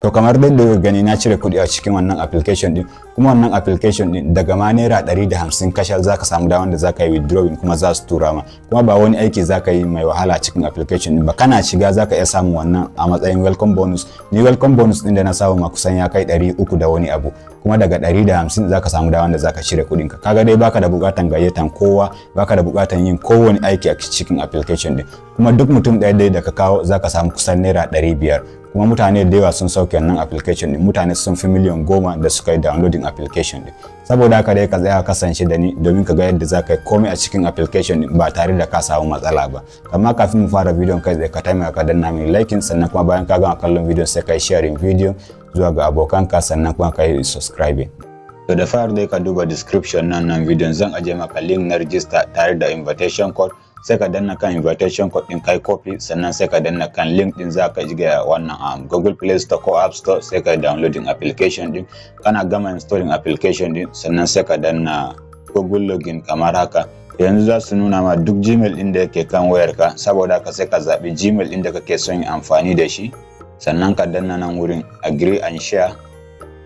To kamar dai da gani na cire kuɗi a cikin wannan application din, kuma wannan application din daga ma naira 150 kashal zaka samu da wanda zaka yi withdrawing kuma za su tura ma, kuma ba wani aiki zaka yi mai wahala cikin application din ba. Kana shiga zaka iya samu wannan a matsayin welcome bonus. Ni welcome bonus din da na samu ma kusan ya kai 300 da wani abu, kuma daga 150 zaka samu da wanda zaka cire kuɗin ka. Kaga dai baka da bukatan gayyatan kowa, baka da bukatan yin kowani aiki a cikin application din, kuma duk mutum ɗaya dai da ka kawo zaka samu kusan naira 500. kuma mutane da yawa sun sauke wannan application din, mutane sun fi miliyan 10 da suka yi downloading application din. Saboda haka dai ka tsaya kasance da ni domin ka ga yadda za ka yi komai a cikin application din ba tare da ka samu matsala ba. Amma kafin mu fara bidiyon kai tsaye ka taimaka ka danna min liking, sannan kuma bayan ka gama kallon bidiyon sai ka yi sharing bidiyon zuwa ga abokanka, sannan kuma ka yi subscribing. To da fara dai ka duba description nan bidiyon, zan aje maka link na register tare da invitation code. Sai ka danna kan invitation code din kai copy, sannan sai ka danna kan link din za ka ga wannan Google Play Store ko App Store, sai ka downloading application din. Kana gama installing application din, sannan sai ka danna Google login kamar haka. Yanzu za su nuna ma duk Gmail din da yake kan wayarka, saboda haka sai ka zabi Gmail din da kake son yin amfani da shi, sannan ka danna nan wurin agree and share.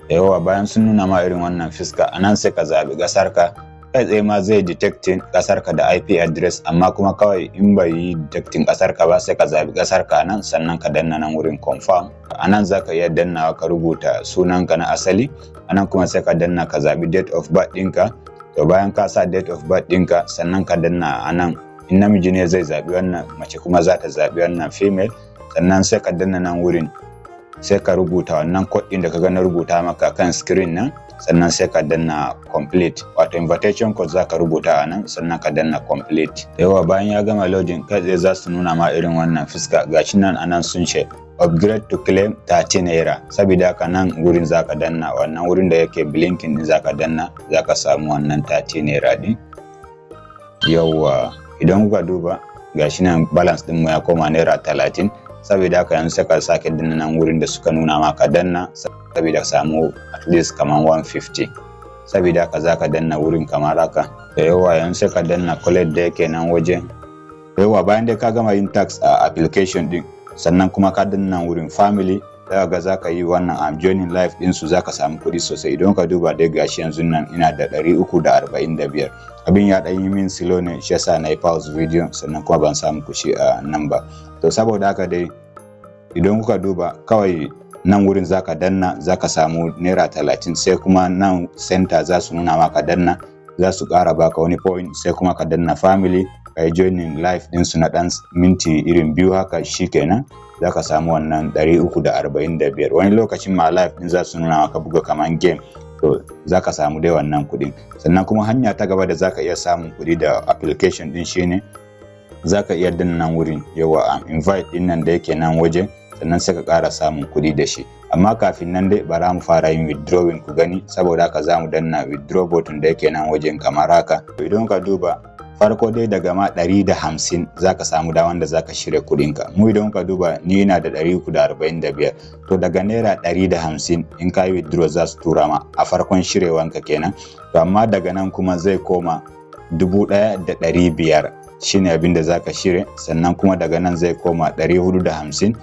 Yawa bayan sun nuna ma irin wannan fiska, anan sai ka zabi kasarka. Kai tsaye ma zai detecting kasarka da IP address, amma kuma kawai in bai yi detecting kasarka ba sai ka zabi kasarka nan, sannan ka danna nan wurin confirm. Anan zaka iya dannawa ka rubuta sunanka na asali, anan kuma sai ka danna ka zabi date of birth ɗinka. To bayan ka sa date of birth ɗinka, sannan ka danna anan in namiji ne zai zabi wannan, mace kuma za ta zabi wannan female. Sannan sai ka danna nan wurin sai ka rubuta wannan code ɗin da kaga na rubuta maka kan screen nan, sannan sai ka danna complete, wato invitation code za ka rubuta a nan, sannan ka danna complete. Yawa bayan ya gama loading kai zai za su nuna ma irin wannan fuska, gashi nan anan sun ce upgrade to claim 30 naira. Saboda haka nan wurin za ka danna wannan wurin da yake blinking din, za ka danna, za ka samu wannan 30 naira din. Yawa idan kuka duba gashi nan balance din mu ya koma naira 30. Saboda haka yanzu sai ka sake danna nan wurin da suka nuna maka danna, saboda samu at least kaman 150. Saboda haka zaka danna wurin kamar haka. Da yawa yanzu sai ka danna collect da yake nan wajen. Da yawa bayan dai ka gama yin tax a application din, sannan kuma ka danna wurin family, daga zaka yi wannan joining live din su, zaka samu kuɗi sosai. Idan ka duba dai gashi yanzu nan ina da 345. Abin ya ɗan yi min slow ne, shi yasa na yi pause video, sannan kuma ban samu kushi a nan ba. To saboda haka dai idan kuka duba kawai nan wurin zaka danna, zaka samu naira 30. Sai kuma nan center za su nuna maka danna, za su ƙara baka wani point. Sai kuma ka danna family, kai joining live din su na ɗan minti irin 2 haka, shikenan zaka samu wannan 345. Wani lokacin ma live din za su nuna maka buga kaman game, to zaka samu dai wannan kuɗin. Sannan kuma hanya ta gaba da zaka iya samun kuɗi da application din shine zaka iya danna nan wurin yawa invite din nan da yake nan wajen, sannan sai ka ƙara samun kuɗi da shi. Amma kafin nan dai bara mu fara yin withdrawing ku gani, saboda haka za mu danna withdraw button da yake nan wajen kamar haka. Idan ka duba farko dai daga ma 150 zaka samu da wanda zaka shirya kuɗinka. Mu idan ka duba ni ina da 345, to daga naira 150 in ka yi withdraw za su tura ma a farkon shirewanka kenan. To amma daga nan kuma zai koma 1500 shine abin da zaka shirye, sannan kuma daga nan zai koma 450.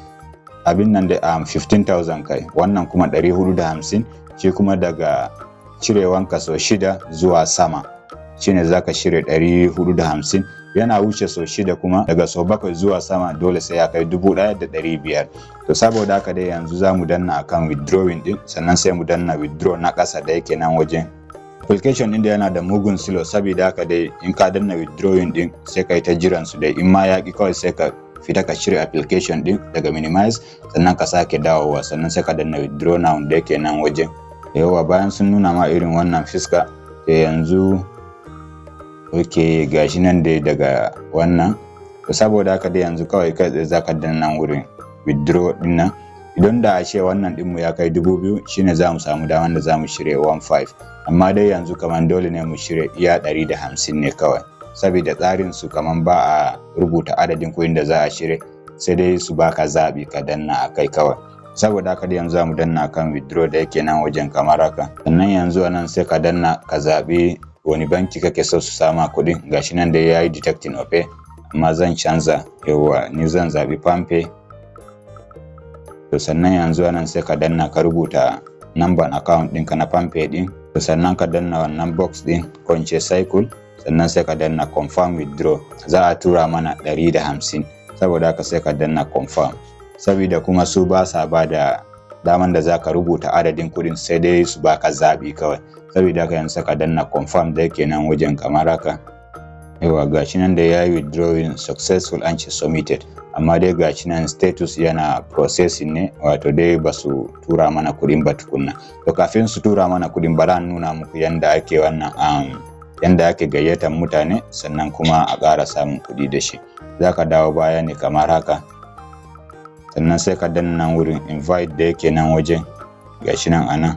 Abin nan da 15,000 kai, wannan kuma 450 shi kuma daga cirewanka so 6 zuwa sama shine zaka shirye 450. Yana wuce so 6 kuma daga so 7 zuwa sama dole sai ya kai 1,500. To saboda haka dai yanzu zamu danna akan withdrawing din, sannan sai mu danna withdraw na ƙasa da yake nan wajen. Application din da yana da mugun slow, saboda haka dai in ka danna withdrawing din sai kai ta jiran su dai, in ma yaki kawai sai ka fita ka shirya application din daga minimize, sannan ka sake dawowa, sannan sai ka danna withdraw now da yake nan wajen. Yawa bayan sun nuna ma irin wannan fiska, sai yanzu okay gashi nan dai daga wannan. To saboda haka dai yanzu kawai kai tsaye zaka danna nan wurin withdraw din nan. Idan da ashe wannan din mu ya kai 2000 shine zamu samu daman da zamu shirye 15. Amma dai yanzu kaman dole ne mu shirye iya 150 ne kawai, saboda tsarin su kaman ba a rubuta adadin kuɗin da za a shirye, sai dai su baka zabi ka danna akai kawai. Saboda haka dai yanzu zamu danna kan withdraw da yake nan wajen kamar haka. Sannan yanzu anan sai ka danna ka zabi wani banki kake so su sama kuɗin. Gashi nan dai yayi detecting Opay, amma zan canza. Yawa ni zan zabi Palmpay. to sannan yanzu nan sai ka danna ka rubuta number account ɗinka na PalmPay ɗin, to sannan ka danna wannan box ɗin ko in ce cycle, sannan sai ka danna confirm withdraw. Za a tura mana 150, saboda haka sai ka danna confirm. Saboda kuma su ba sa ba da daman da za ka rubuta adadin kuɗin, sai dai su baka zaɓi kawai. Saboda haka yanzu ka danna confirm da yake nan wajen kamar haka. Yawa gashi nan da yayi withdrawing successful an ce submitted, amma dai gashi nan status yana processing ne, wato dai ba su tura mana kuɗin ba tukunna. To kafin su tura mana kuɗin bara nuna muku yanda ake wannan yanda ake gayyatar mutane sannan kuma a ƙara samun kuɗi da shi. Za ka dawo baya ne kamar haka, sannan sai ka danna wurin invite da yake nan wajen gashi nan anan.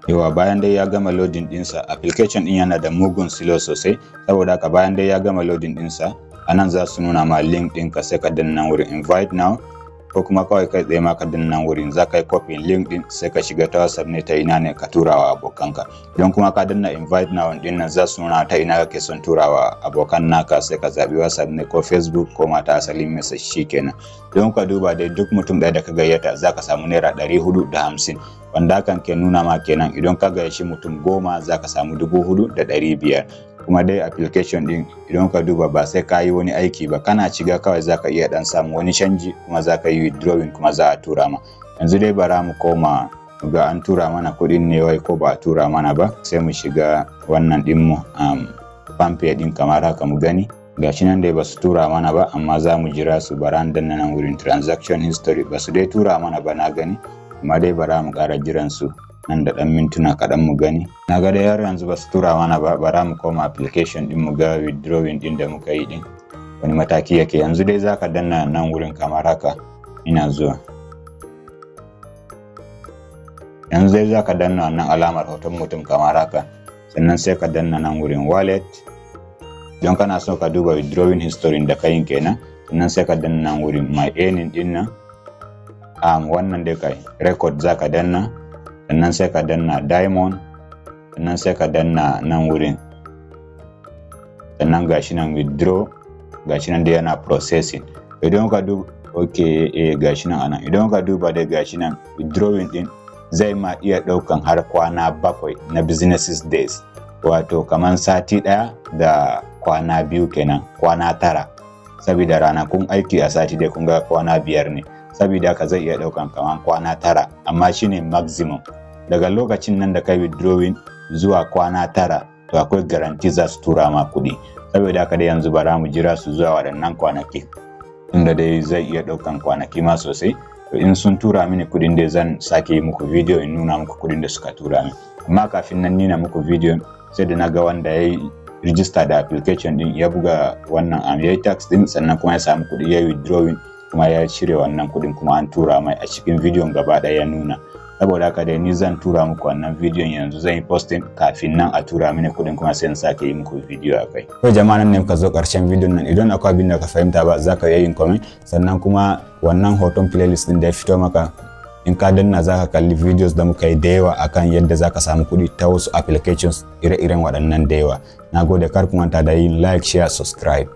Yawa bayan dai ya gama loading ɗinsa, application ɗin yana da mugun slow sosai, saboda haka bayan dai ya gama loading ɗinsa anan za su nuna ma link ɗinka, sai ka danna wurin invite now, ko kuma kawai kai tsaye ma ka danna wurin za ka yi copy link ɗin sai ka shiga ta WhatsApp ne ta ina ne ka turawa abokanka. Don kuma ka danna invite now ɗin nan za su nuna ta ina kake son turawa abokan naka, sai ka zaɓi WhatsApp ne ko Facebook ko ma ta asalin message shikenan. Don ka duba dai duk mutum ɗaya da ka gayyata za ka samu naira 450, wanda hakan ke nuna ma kenan idan ka gayyaci mutum 10 za ka samu 4,500. Kuma dai application din idan ka duba ba sai ka yi wani aiki ba, kana shiga kawai za ka iya dan samu wani canji, kuma za ka yi withdrawing kuma za a tura ma. Yanzu dai bara mu koma ga an tura mana kuɗin ne wai ko ba a tura mana ba, sai mu shiga wannan din mu PalmPay din kamar haka mu gani. Gashi nan dai ba su tura mana ba, amma za mu jira su. Bara danna nan wurin transaction history, ba su dai tura mana ba na gani, amma dai bara mu ƙara jiran su nan da ɗan mintuna kaɗan mu gani. Na ga dai har yanzu ba su tura mana ba, bara mu koma application ɗin mu ga withdrawing ɗin da muka yi ɗin wani mataki yake. Yanzu dai za ka danna nan wurin kamar haka, ina zuwa. Yanzu dai za ka danna wannan alamar hoton mutum kamar haka, sannan sai ka danna nan wurin wallet, don kana so ka duba withdrawing history da kayin kenan. Sannan sai ka danna nan wurin my earning ɗin nan, wannan dai kai record za ka danna. Sannan sai ka danna diamond, sannan sai ka danna nan wurin, sannan gashi nan withdraw, gashi nan dai yana processing. Idan ka duba gashi nan anan, idan ka duba dai gashi nan withdrawing din zai ma iya daukan har kwana 7 na business days, wato kaman sati daya da kwana 2 kenan, kwana 9, saboda ranakun aiki a sati dai kun ga kwana 5 ne, saboda haka zai iya daukan kaman kwana 9, amma shine maximum. Daga lokacin nan da kai withdrawing zuwa kwana 9 to akwai guarantee za su tura ma kuɗi. Saboda haka dai yanzu bara mu jira su zuwa waɗannan kwanaki, inda dai zai iya ɗaukan kwanaki ma sosai. To in sun tura mini kuɗin dai zan sake yi muku video in nuna muku kuɗin da suka tura min. Amma kafin nan nuna muku video sai da na ga wanda ya yi register da application din ya buga wannan ya yi tax din, sannan kuma ya samu kuɗi ya yi withdrawing kuma ya cire wannan kuɗin kuma an tura mai a cikin bidiyon gaba ɗaya ya nuna. Saboda haka dai ni zan tura muku wannan bidiyon yanzu, zan yi posting kafin nan a tura mini kuɗin kuma sai in sake yi muku video akai. To jama'a nan ne muka zo ƙarshen bidiyon nan. Idan akwai abin da ka fahimta ba za ka iya yin comment, sannan kuma wannan hoton playlist din da ya fito maka in ka danna za ka kalli videos da muka yi da yawa akan yadda za ka samu kuɗi ta wasu applications ire-iren waɗannan da yawa. Na gode, kar ku manta da yin like, share, subscribe.